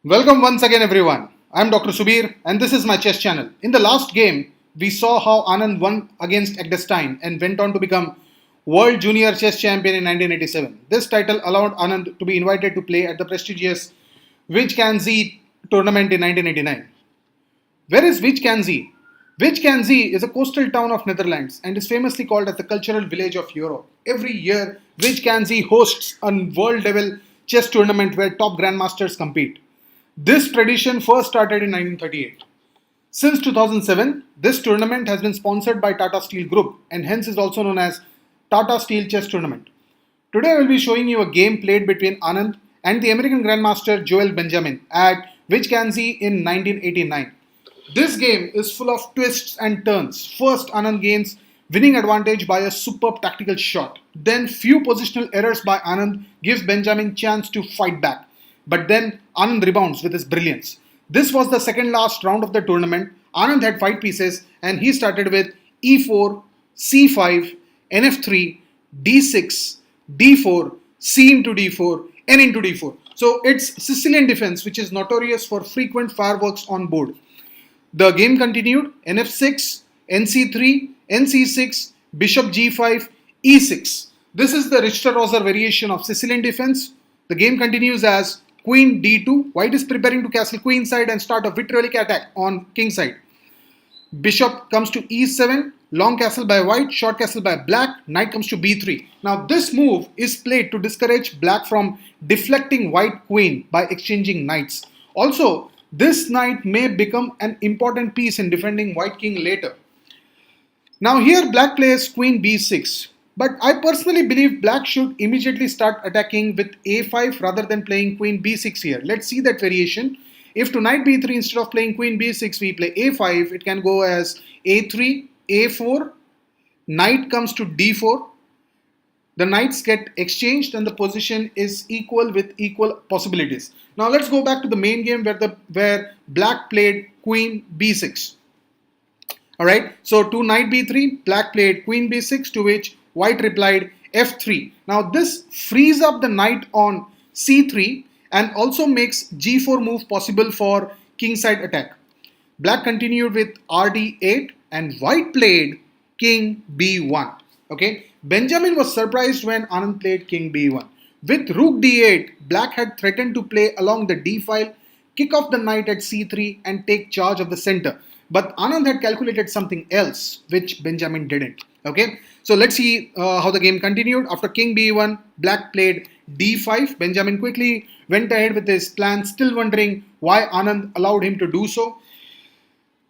Welcome once again, everyone. I'm Dr. Subir, and this is my chess channel. In the last game, we saw how Anand won against Eggestein and went on to become World Junior Chess Champion in 1987. This title allowed Anand to be invited to play at the prestigious Wijk Aan Zee tournament in 1989. Where is Wijk Aan Zee? Wijk Aan Zee is a coastal town of Netherlands and is famously called as the cultural village of Europe. Every year, Wijk Aan Zee hosts a world-level chess tournament where top grandmasters compete. This tradition first started in 1938. Since 2007, this tournament has been sponsored by Tata Steel Group and hence is also known as Tata Steel Chess Tournament. Today I will be showing you a game played between Anand and the American Grandmaster Joel Benjamin at Wijk Aan Zee in 1989. This game is full of twists and turns. First, Anand gains winning advantage by a superb tactical shot. Then few positional errors by Anand gives Benjamin chance to fight back. But then Anand rebounds with his brilliance. This was the second last round of the tournament. Anand had 5 pieces and he started with e4, c5, nf3, d6, d4, c into d4, n into d4. So it's Sicilian defense which is notorious for frequent fireworks on board. The game continued, nf6, nc3, nc6, bishop g5, e6. This is the Richter Rauzer variation of Sicilian defense. The game continues as queen d2. White is preparing to castle queen side and start a vitriolic attack on king side. Bishop comes to e7, long castle by white, short castle by black, knight comes to b3. Now this move is played to discourage black from deflecting white queen by exchanging knights. Also, this knight may become an important piece in defending white king later. Now here black plays queen b6. But I personally believe black should immediately start attacking with a5 rather than playing queen b6 here. Let's see that variation. If to knight b3 instead of playing queen b6 we play a5, it can go as a3, a4, knight comes to d4. The knights get exchanged and the position is equal with equal possibilities. Now let's go back to the main game where black played queen b6. Alright, so to knight b3, black played queen b6, to which white replied f3. Now this frees up the knight on c3 and also makes g4 move possible for kingside attack. Black continued with rd8 and white played king b1. Okay, Benjamin was surprised when Anand played king b1. With rook d8, black had threatened to play along the d file, kick off the knight at c3 and take charge of the center. But Anand had calculated something else, which Benjamin didn't. Okay, so let's see how the game continued. After king b1, black played d5. Benjamin quickly went ahead with his plan, still wondering why Anand allowed him to do so.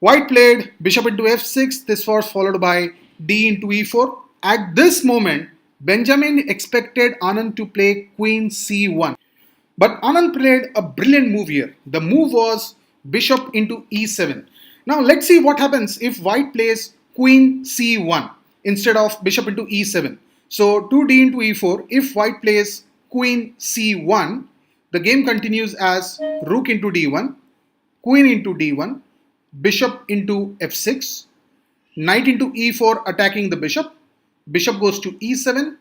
White played bishop into f6. This was followed by d into e4. At this moment, Benjamin expected Anand to play queen c1. But Anand played a brilliant move here. The move was bishop into e7. Now let's see what happens if white plays queen c1 instead of bishop into e7. So 2d into e4, if white plays queen c1, the game continues as rook into d1, queen into d1, bishop into f6, knight into e4 attacking the bishop, bishop goes to e7,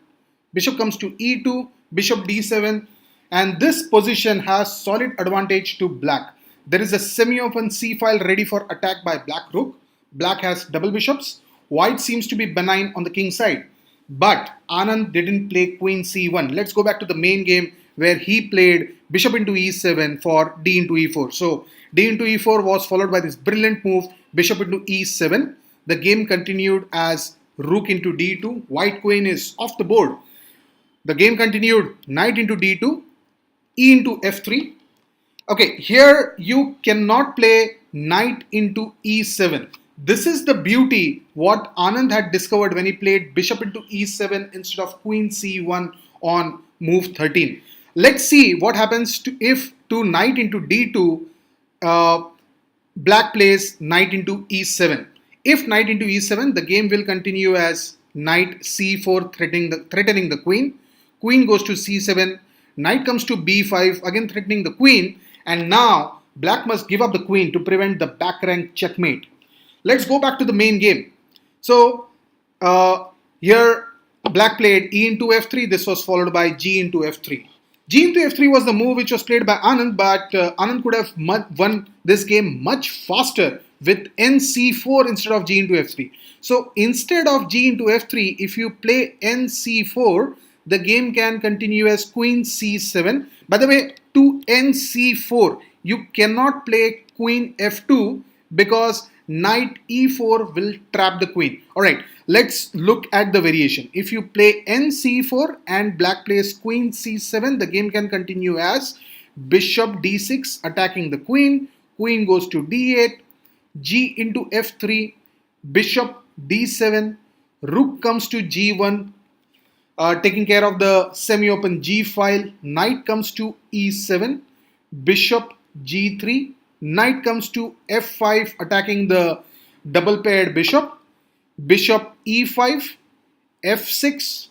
bishop comes to e2, bishop d7, and this position has solid advantage to black. There is a semi-open c file ready for attack by black rook. Black has double bishops. White seems to be benign on the king side. But Anand didn't play queen c1. Let's go back to the main game where he played bishop into e7 for d into e4. So d into e4 was followed by this brilliant move, bishop into e7. The game continued as rook into d2. White queen is off the board. The game continued knight into d2, e into f3. Okay, here you cannot play knight into e7. This is the beauty what Anand had discovered when he played bishop into e7 instead of queen c1 on move 13. Let's see what happens if to knight into d2, black plays knight into e7. If knight into e7, the game will continue as knight c4 threatening the queen. Queen goes to c7, knight comes to b5, again threatening the queen. And now black must give up the queen to prevent the back rank checkmate. Let's go back to the main game. So here black played e into f3. This was followed by g into f3. G into f3 was the move which was played by Anand, but Anand could have won this game much faster with nc4 instead of G into f3. So instead of G into f3, if you play nc4, the game can continue as queen c7. By the way, to nc4, you cannot play queen f2 because knight e4 will trap the queen. Alright, let's look at the variation. If you play nc4 and black plays queen c7, the game can continue as bishop d6 attacking the queen, queen goes to d8, g into f3, bishop d7, rook comes to g1, taking care of the semi-open G file. Knight comes to E7, bishop G3, knight comes to F5 attacking the double paired bishop, bishop E5, F6,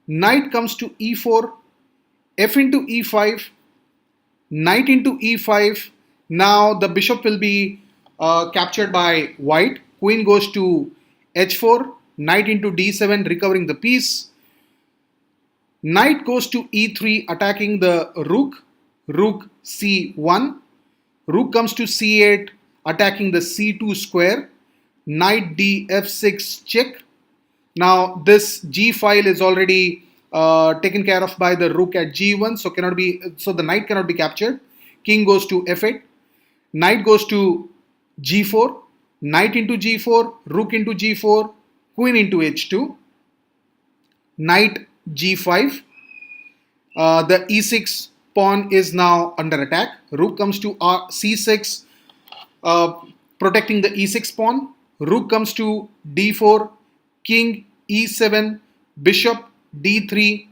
knight comes to E4, F into E5, knight into E5. Now the bishop will be captured by white. Queen goes to H4, knight into D7 recovering the piece. Knight goes to e3 attacking the rook, rook c1, rook comes to c8 attacking the c2 square, knight d f6 check. Now this g file is already taken care of by the rook at g1, so the knight cannot be captured. King goes to f8, knight goes to g4, knight into g4, rook into g4, queen into h2, knight g5. The e6 pawn is now under attack. Rook comes to c6, protecting the e6 pawn. Rook comes to d4, king e7, bishop d3,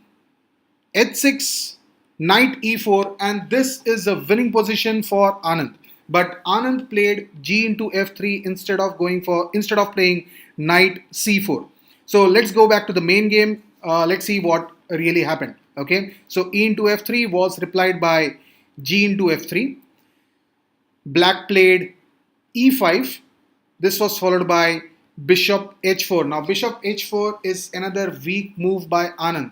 h6, knight e4, and this is a winning position for Anand. But Anand played g into f3 instead of playing knight c4. So let's go back to the main game. Let's see what really happened. Okay, so e into f3 was replied by g into f3. Black played e5. This was followed by bishop h4. Now bishop h4 is another weak move by Anand.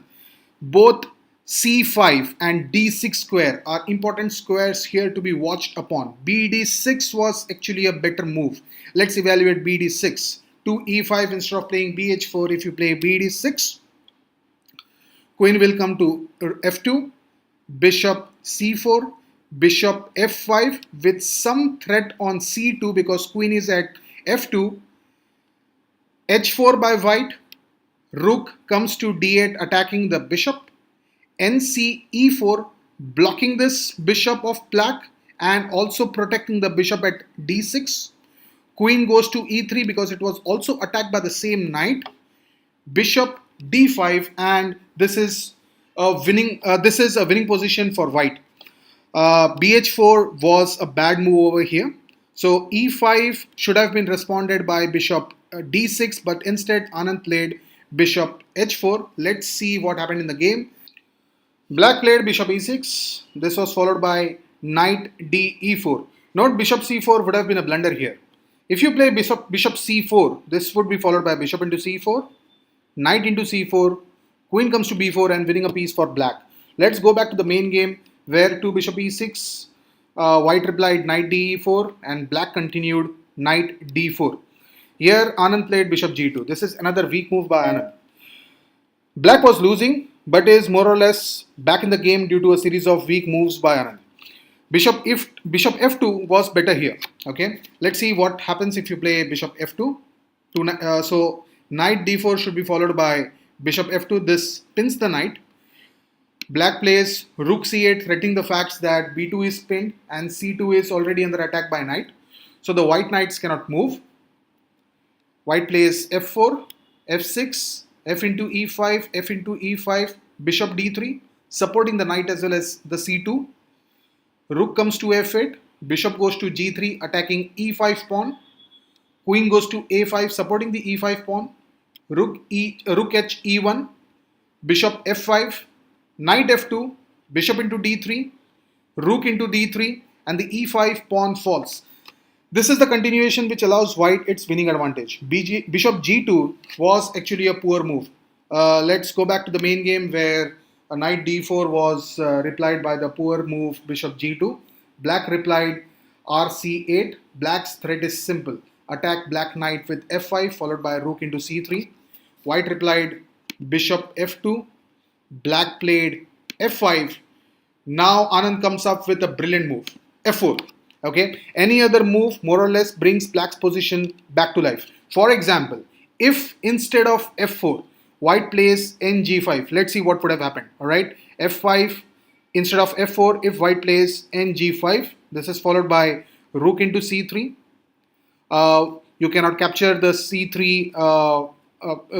Both c5 and d6 square are important squares here to be watched upon. bd6 was actually a better move. Let's evaluate bd6. To e5 instead of playing bh4, if you play bd6, queen will come to f2, bishop c4, bishop f5 with some threat on c2 because queen is at f2, h4 by white, rook comes to d8 attacking the bishop, nc e4 blocking this bishop of black and also protecting the bishop at d6, queen goes to e3 because it was also attacked by the same knight, bishop d5, and this is a winning position for white. bh4 was a bad move over here. So e5 should have been responded by bishop d6, but instead Anand played bishop h4. Let's see what happened in the game. Black played bishop e6. This was followed by knight d e4. Note bishop c4 would have been a blunder here. If you play bishop c4, this would be followed by bishop into c4, knight into c4, queen comes to b4 and winning a piece for black. Let's go back to the main game where to bishop e6, white replied knight d4 and black continued knight d4. Here Anand played bishop g2. This is another weak move by Anand. Black was losing but is more or less back in the game due to a series of weak moves by Anand. Bishop f2 was better here. Okay, let's see what happens if you play bishop f2. So knight d4 should be followed by bishop f2. This pins the knight. Black plays rook c8, threatening the facts that b2 is pinned and c2 is already under attack by knight. So the white knights cannot move. White plays f4, f6, f into e5, f into e5, bishop d3, supporting the knight as well as the c2. Rook comes to f8, bishop goes to g3, attacking e5 pawn. Queen goes to a5, supporting the e5 pawn. Rook h e1, bishop f5, knight f2, bishop into d3, rook into d3, and the e5 pawn falls. This is the continuation which allows white its winning advantage. Bishop g2 was actually a poor move. Let's go back to the main game where Knight d4 was replied by the poor move bishop g2. Black replied rc8. Black's threat is simple. Attack black knight with f5 followed by rook into c3. White replied bishop f2. Black played f5. Now Anand comes up with a brilliant move, f4. Okay, any other move more or less brings black's position back to life. For example, if instead of f4, white plays ng5, let's see what would have happened. All right, f5 instead of f4. If white plays ng5, this is followed by rook into c3. You cannot capture the c3,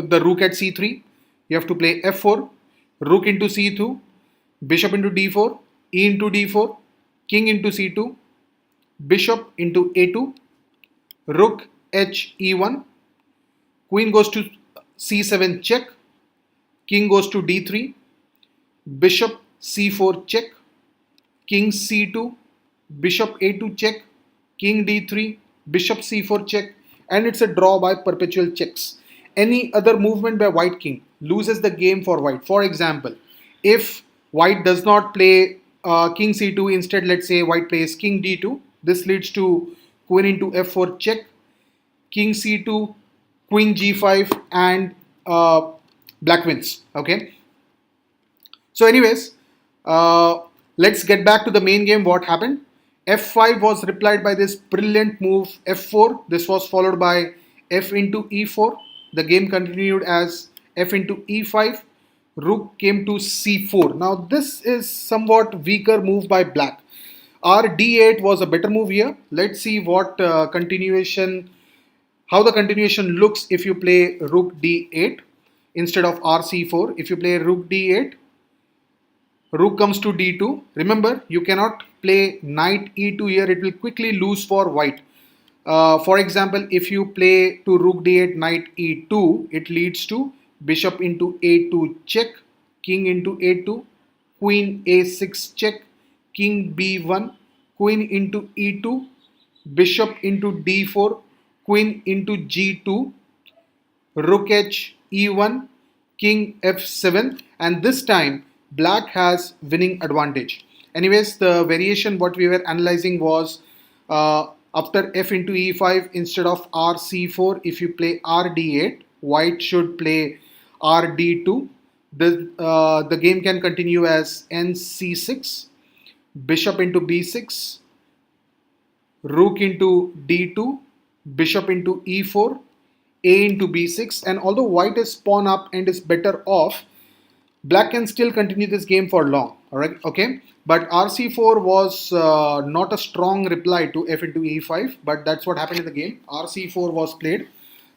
the rook at c3. You have to play f4, rook into c2, bishop into d4, e into d4, king into c2, bishop into a2, rook h e1, queen goes to c7 check, king goes to d3, bishop c4 check, king c2, bishop a2 check, king d3, bishop c4 check, and it's a draw by perpetual checks. Any other movement by white king loses the game for white. For example, if white does not play king c2, instead let's say white plays king d2, this leads to queen into f4 check, king c2, queen g5, and black wins. Okay, so anyways, let's get back to the main game. What happened? f5 was replied by this brilliant move f4. This was followed by f into e4. The game continued as f into e5. Rook came to c4. Now this is somewhat weaker move by black. Our d8 was a better move here. Let's see what how the continuation looks if you play rook d8 instead of rc4. If you play rook d8, rook comes to d2. Remember, you cannot play knight e2 here. It will quickly lose for white. For example, if you play to rook d8, knight e2, it leads to bishop into a2 check, king into a2, queen a6 check, king b1, queen into e2, bishop into d4, queen into g2, rook h e1, king f7, and this time black has winning advantage. Anyways, the variation what we were analyzing was after f into e5 instead of rc4, if you play rd8, white should play rd2. The game can continue as nc6, bishop into b6, rook into d2, bishop into e4, a into b6, and although white is pawn up and is better off, black can still continue this game for long. All right, okay, but rc4 was not a strong reply to f into e5, but that's what happened in the game. rc4 was played.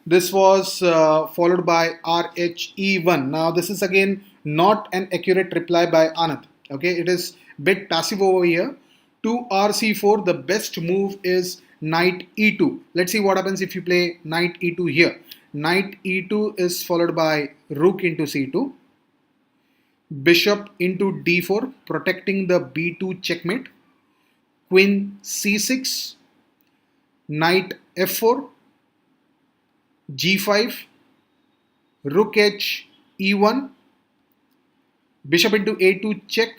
This was followed by rhe1. Now this is again not an accurate reply by Anand. Okay, it is bit passive over here. To rc4, the best move is knight e2. Let's see what happens if you play knight e2 here. Knight e2 is followed by rook into c2, bishop into d4, protecting the b2 checkmate, queen c6, knight f4, g5, rook h e1, bishop into a2 check,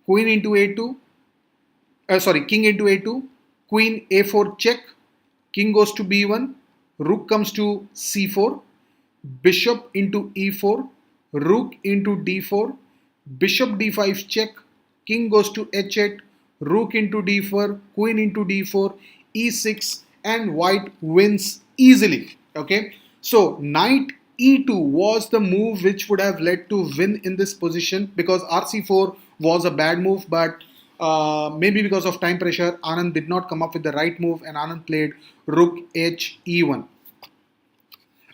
queen into a2, king into a2, queen a4 check, king goes to b1, rook comes to c4, bishop into e4, rook into d4, bishop d5 check, king goes to h8, rook into d4, queen into d4, e6, and white wins easily. Okay, so knight e2 was the move which would have led to win in this position, because rc4 was a bad move, but maybe because of time pressure, Anand did not come up with the right move and Anand played rook h e1.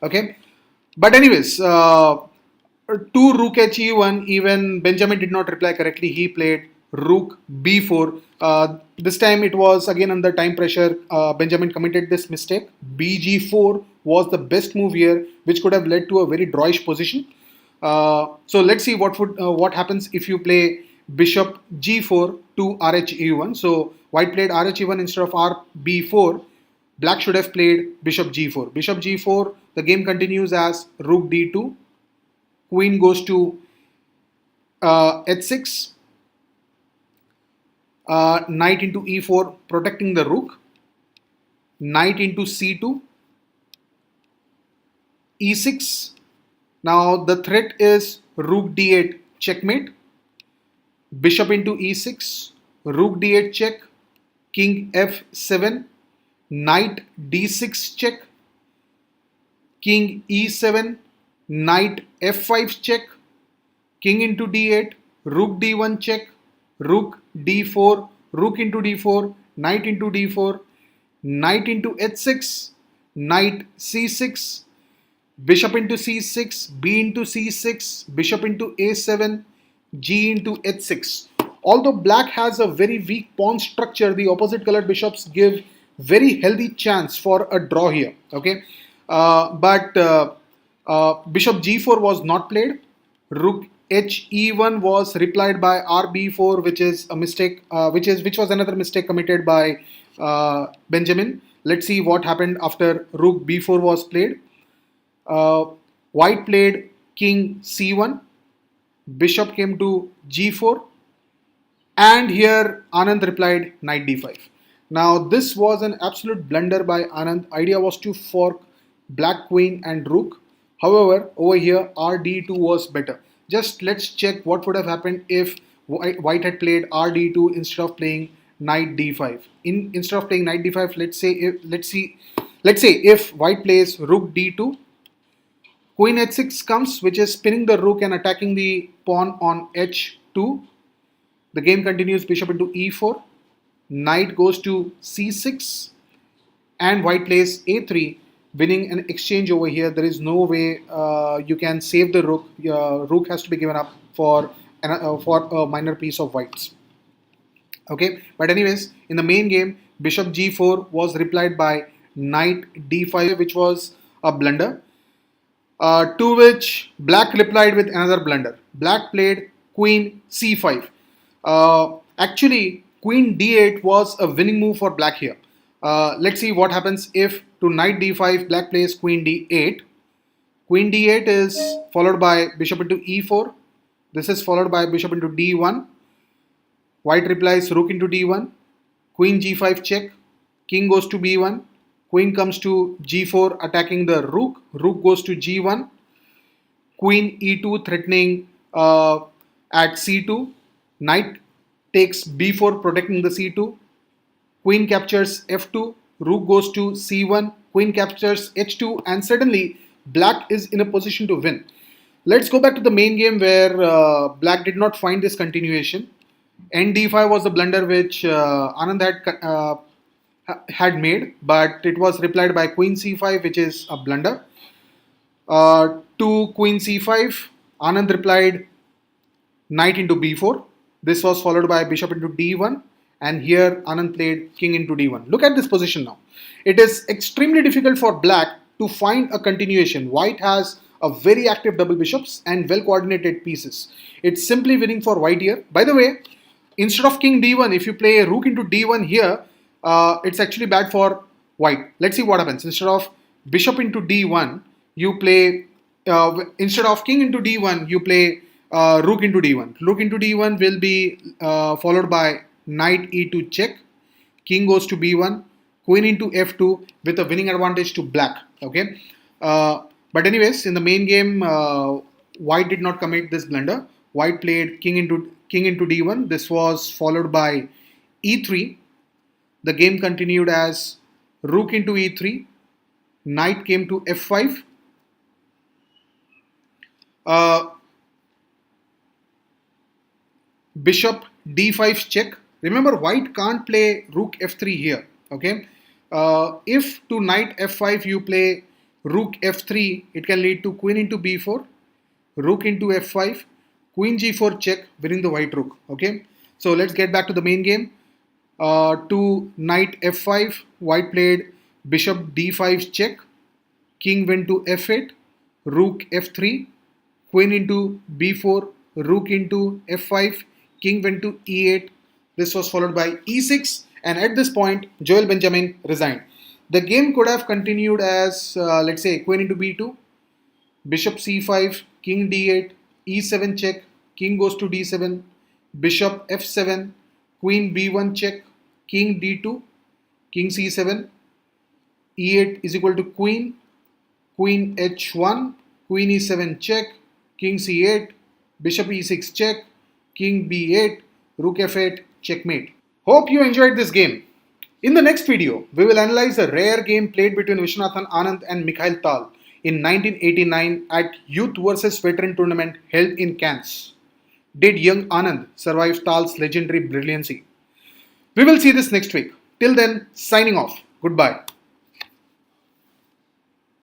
Okay, but anyways, to rook h e1, even Benjamin did not reply correctly. He played rook b4. This time it was again under time pressure. Benjamin committed this mistake. bg4 was the best move here, which could have led to a very drawish position. So let's see what happens if you play bishop g4 to rhe1. So white played rhe1 instead of rb4. Black should have played bishop g4. Bishop g4, the game continues as rook d2, queen goes to h6, knight into e4, protecting the rook, knight into c2, e6. Now the threat is rook d8 checkmate, bishop into e6, rook d8 check, king f7, knight d6 check, king e7, knight f5 check, king into d8, rook d1 check, rook d4, rook into d4, knight into d4, knight into h6, knight c6, bishop into c6, b into c6, bishop into a7, g into h6. Although black has a very weak pawn structure, the opposite colored bishops give very healthy chance for a draw here. Okay, but bishop g4 was not played. Rook he1 was replied by rb4, which is a mistake, which was another mistake committed by Benjamin. Let's see what happened after rook b4 was played. Uh, White played king c1, bishop came to g4, and here Anand replied knight d5. Now this was an absolute blunder by Anand. Idea was to fork black queen and rook. However, over here rd2 was better. Just let's check what would have happened if white had played rd2 instead of playing knight d5. Instead of playing knight d5, let's say if white plays rook d2, queen h6 comes, which is spinning the rook and attacking the pawn on h2. The game continues, bishop into e4, knight goes to c6, and white plays a3, winning an exchange over here. There is no way you can save the rook. Rook has to be given up for a minor piece of white's. Okay, but anyways, in the main game, bishop g4 was replied by knight d5, which was a blunder. To which black replied with another blunder. Black played queen c5. Actually, queen d8 was a winning move for black here. Let's see what happens if to knight d5 black plays queen d8. Queen d8 is followed by bishop into e4. This is followed by bishop into d1. White replies rook into d1. Queen g5 check. King goes to b1. Queen comes to g4 attacking the rook. Rook goes to g1. Queen e2 threatening at c2. Knight takes b4 protecting the c2. Queen captures f2. Rook goes to c1. Queen captures h2, and suddenly black is in a position to win. Let's go back to the main game where black did not find this continuation. Nd5 was the blunder which Anand had made, but it was replied by queen c5, which is a blunder. To queen c5, Anand replied knight into b4. This was followed by bishop into d1, and here Anand played king into d1. Look at this position now. It is extremely difficult for black to find a continuation. White has a very active double bishops and well coordinated pieces. It's simply winning for white here. By the way, instead of king d1, if you play rook into d1 here, it's actually bad for white. Let's see what happens. Instead of bishop into d1, you play, instead of king into d1, you play rook into d1. Rook into d1 will be followed by knight e2 check, king goes to b1, queen into f2 with a winning advantage to black. Okay, but anyways, in the main game, white did not commit this blunder. White played king into d1. This was followed by e3. The game continued as rook into e3, knight came to f5. Bishop d5 check. Remember, white can't play rook f3 here. Okay, if to knight f5 you play rook f3, it can lead to queen into b4, rook into f5, queen g4 check, winning the white rook. Okay, so let's get back to the main game. To knight f5, white played bishop d5 check, king went to f8, rook f3, queen into b4, rook into f5, king went to e8. This was followed by e6, and at this point, Joel Benjamin resigned. The game could have continued as, let's say, queen into b2, bishop c5, king d8, e7 check, king goes to d7, bishop f7, queen b1 check, king d2, king c7, e8 is equal to queen, queen h1, queen e7 check, king c8, bishop e6 check, king b8, rook f8, checkmate. Hope you enjoyed this game. In the next video, we will analyze a rare game played between Viswanathan Anand and Mikhail Tal in 1989 at Youth vs Veteran tournament held in Cannes. Did young Anand survive Tal's legendary brilliancy? We will see this next week. Till then, signing off. Goodbye.